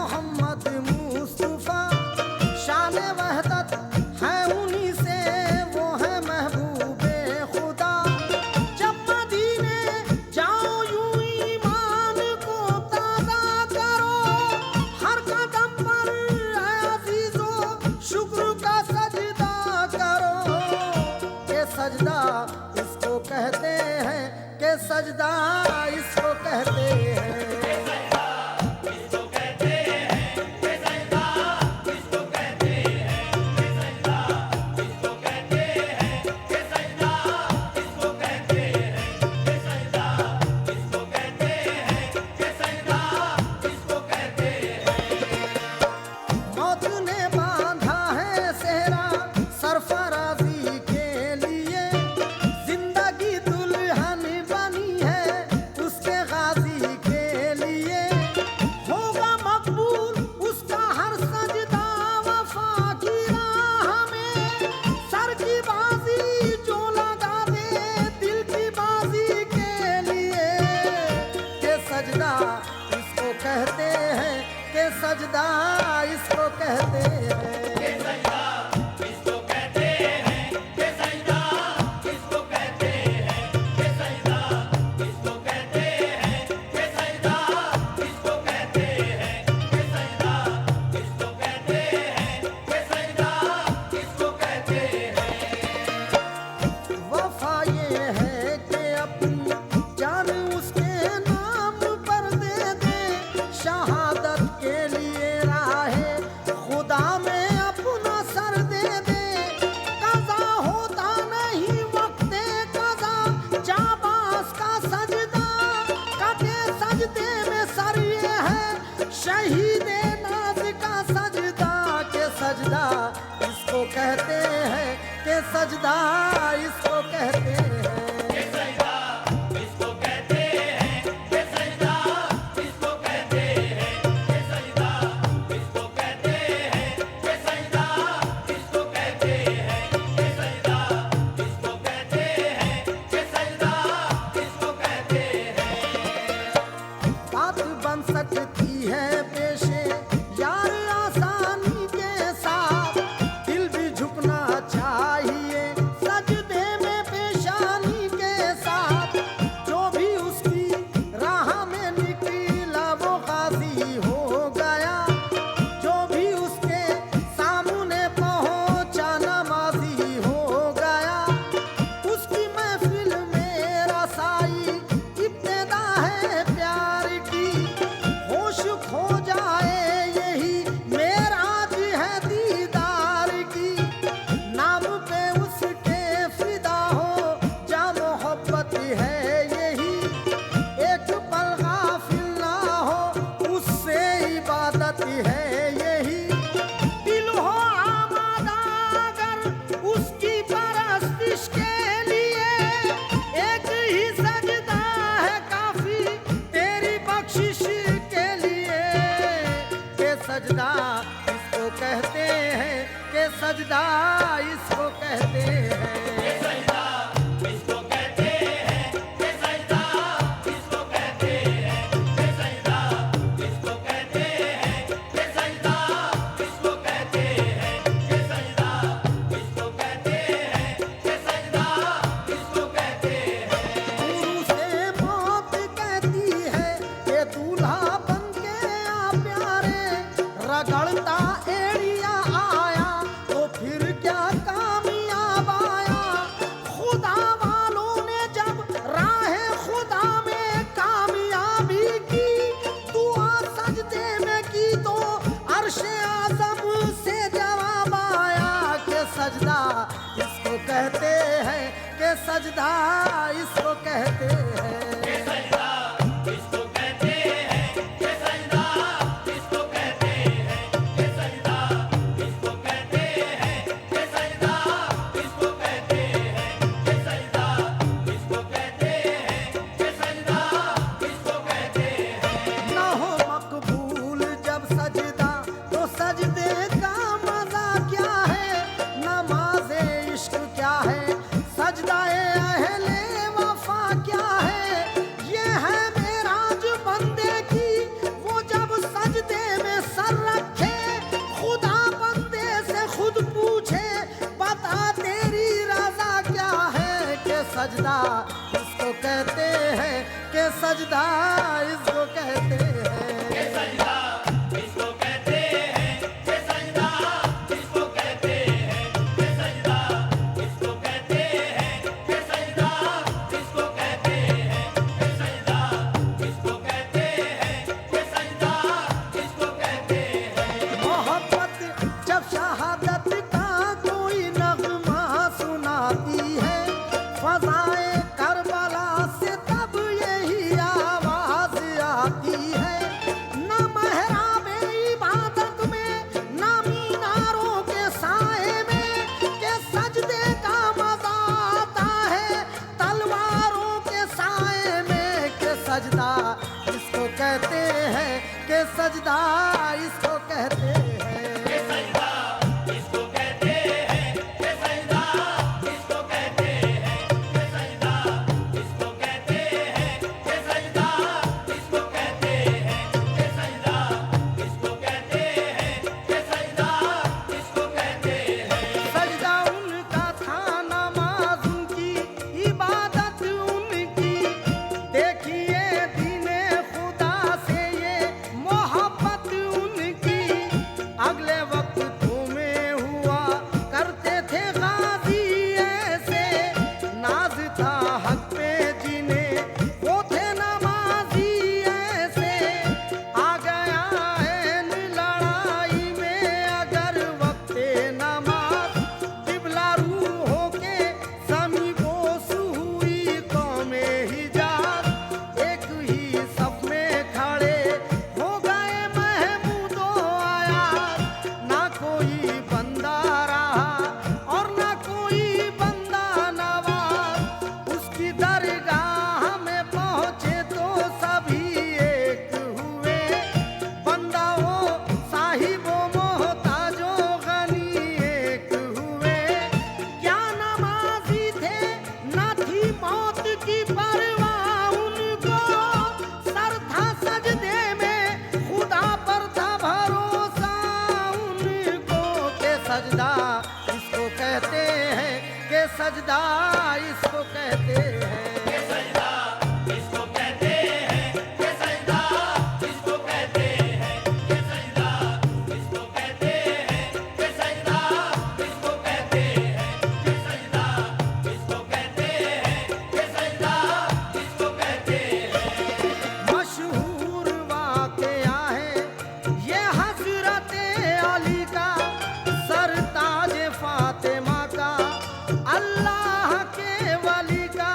मोहम्मद मुस्तफा शान वहदत है उन्हीं से, वो है महबूबे खुदा। जब मदीने जाओ यूं ईमान को ताज़ा करो, हर कदम पर है अजीजो शुक्र का सजदा करो। के सजदा इसको कहते हैं, के सजदा इसको कहते हैं। मौत ने बांधा है सेहरा सरफराजी के लिए, जिंदगी दुल्हन बनी है उसके गाजी के लिए। होगा मकबूल उसका हर सजदा वफा की राह में, सर की बाजी जो लगा दे दिल की बाजी के लिए। के सजदा इसको कहते हैं, के सजदा इसको कहते हैं। वफा ये है कि अपनी जान उसके नाम पर दे दे, शहादत के लिए राहे खुदा में अपना सर दे दे। कज़ा होता नहीं वक्ते कज़ा जाबाज का सजदा, कटे सजदे में सर ये है शहीदे नाज का सजदा। के सजदा इसको कहते हैं, के सजदा इसको कहते हैं। बात बन सकती है पेशे यार आसानी के साथ, दिल भी झुकना चाहिए सजदे में पेशानी के साथ। जो भी उसकी राह में निकला वो गाजी हो गया, जो भी उसके सामने पहुंचा नमाजी हो गया। उसकी महफिल में रसाई इब्तिदा है प्यार की, होश खो जाए यही मेराज है दीदार की। नाम पे उसके फिदा हो जा मोहब्बत है यही, एक पल गाफिल ना हो उससे इबादत है यही। दिल हो आमादा अगर उसकी परस्तिश के लिए, एक ही सजदा है काफी तेरी बख्शिश के लिए। के सजदा इसको कहते हैं, के सजदा इसको कहते हैं। गुरु से मौत कहती है कि दूल्हा बन के आ प्यारे, रगड़ता एड़िया आया तो फिर क्या कामयाब आया। खुदा वालों ने जब राहे खुदा में कामयाबी की, दुआ सजदे में की तो अर्शे आज़म से जवाब आया। के सजदा इसको कहते हैं, के सजदा इसको कहते हैं। ना हो मकबूल जब सजदा तो सजदे का मजा क्या है, नमाज़े इश्क क्या है, सजदाए अहले वफा क्या है। ये है मेराज बंदे की, वो जब सजदे में सजदा इसको कहते हैं। मशहूर वाक़या है ये हज़रत अली का, सरताज फातिमा का, अल्लाह के वली का।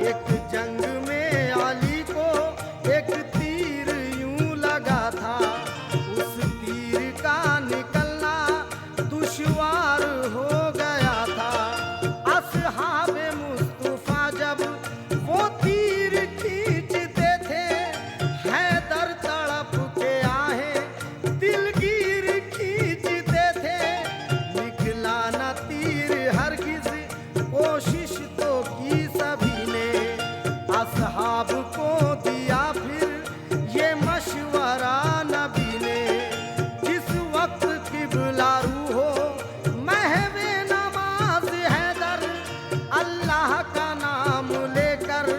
एक जंग में अली को एक तीर यूं लगा था, उस तीर का निकलना दुश्वार हो गया था। असहाबे मुस्तफा जब वो तीर खींचते थे, हैदर तड़प के आहे दिलगीर खींचते थे। निकला न तीर हरगिज, कोशिश तो की सभी ने, असहाब को दिया फिर ये मशवरा नबी ने। जिस वक्त किबलारू हो महवे नमाज हैदर, अल्लाह का नाम लेकर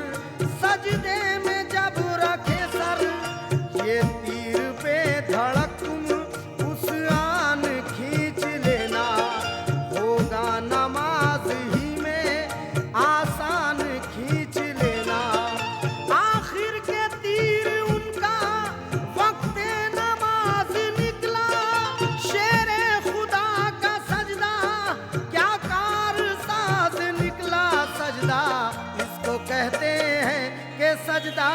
सजदे में जब रखे सर, ये तीर पे धड़क तुम उस आन खींच लेना, होगा नमाज ही में आसान खींच लेना। आखिर के तीर उनका वक्ते नमाज निकला, शेरे खुदा का सजदा क्या कारसाज निकला। सजदा इसको कहते हैं कि सजदा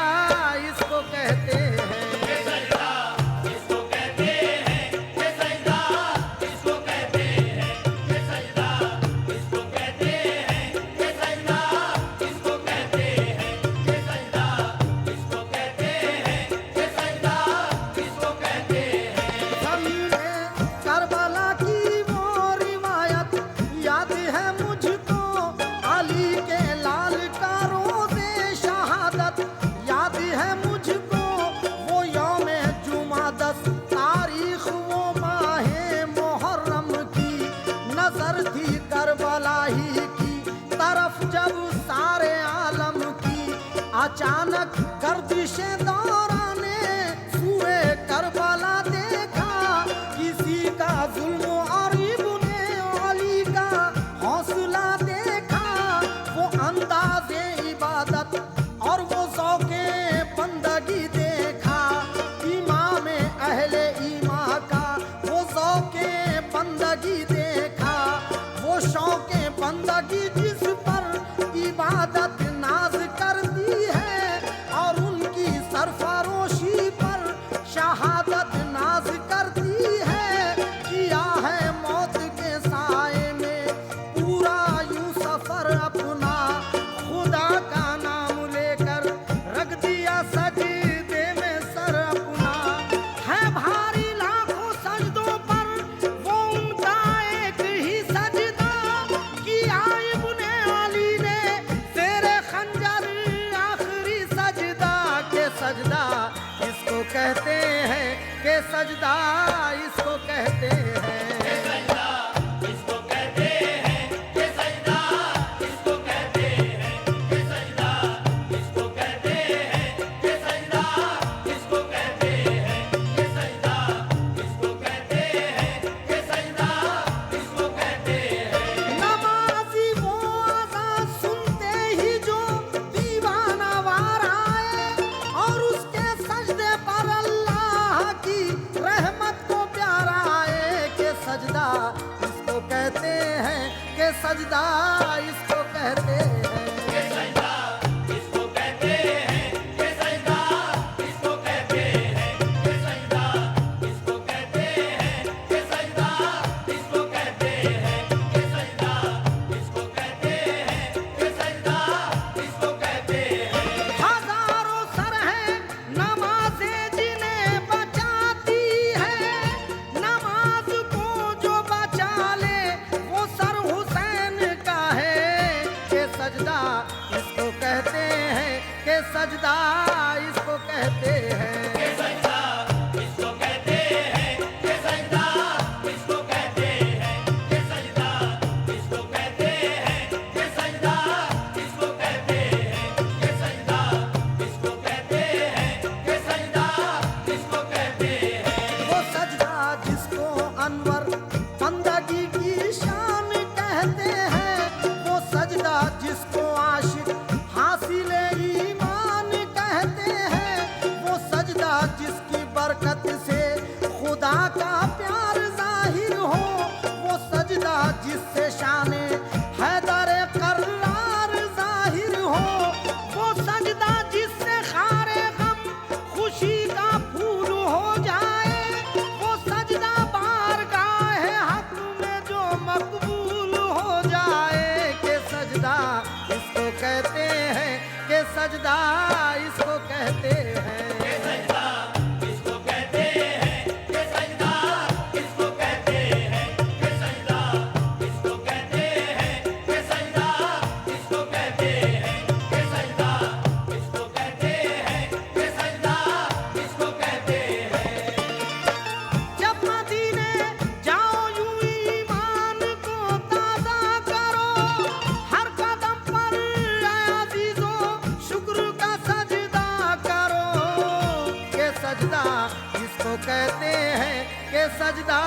इसको कहते हैं। ज़मीने करबला की वो रिवायत याद है मुझको, अली के लाल का रोज़े शहादत याद है मुझको। वो यौमे जुमा 10 तारीख वो माहे मुहर्रम की, नजर थी करबला ही की तरफ जब सारे आलम की। अचानक गर्दिशे दौराने सूए करबला देखा, किसी का जुल्म और इब्ने अली का हौसला देखा। वो अंदाज़े इबादत और वो ज़ौक़े बंदगी देखा, इमाम अहले ईमा का वो ज़ौक़े बंदगी देखा। वो शौक़े बंदगी जिस पर इबादत नाज करती है, और उनकी सरफरोशी पर शहादत नाज करती है। किया है मौत के साए में पूरा यूं सफर अपना, खुदा का नाम लेकर रख दिया सजदे में सर अपना। है भारी लाखों सजदों पर वो उनका एक ही सजदा, किया इब्ने अली ने तेरे खंजर आखिरी सजदा। के सजदा इसको कहते हैं, के सजदा इसको कहते हैं। नमाज़ी वो आज़ान सुनते ही जो दीवाना वार आए, और उसके सजदे पर अल्लाह की रहमत को प्यार आए। के सजदा इसको कहते हैं, के सजदा इसको कहते हैं। हजारों सर हैं नमाज़ें जिन्हें बचाती है, नमाज को जो बचा ले वो सर हुसैन का है। के सजदा इसको कहते हैं, के सजदा इसको कहते हैं। अल्लाह का प्यार जाहिर हो, वो सजदा जिससे शाने हैदर कर्रार जाहिर हो, वो सजदा जिससे खारे गम खुशी का फूल हो जाए, वो सजदा बारगाह हक में जो मकबूल हो जाए। के सजदा इसको कहते हैं, के सजदा इसको कहते हैं। जब मदीने जाओ यूं ईमान को ताज़ा करो, हर कदम पर अज़ीज़ो शुक्र का सजदा करो। के सजदा इसको कहते हैं, के सजदा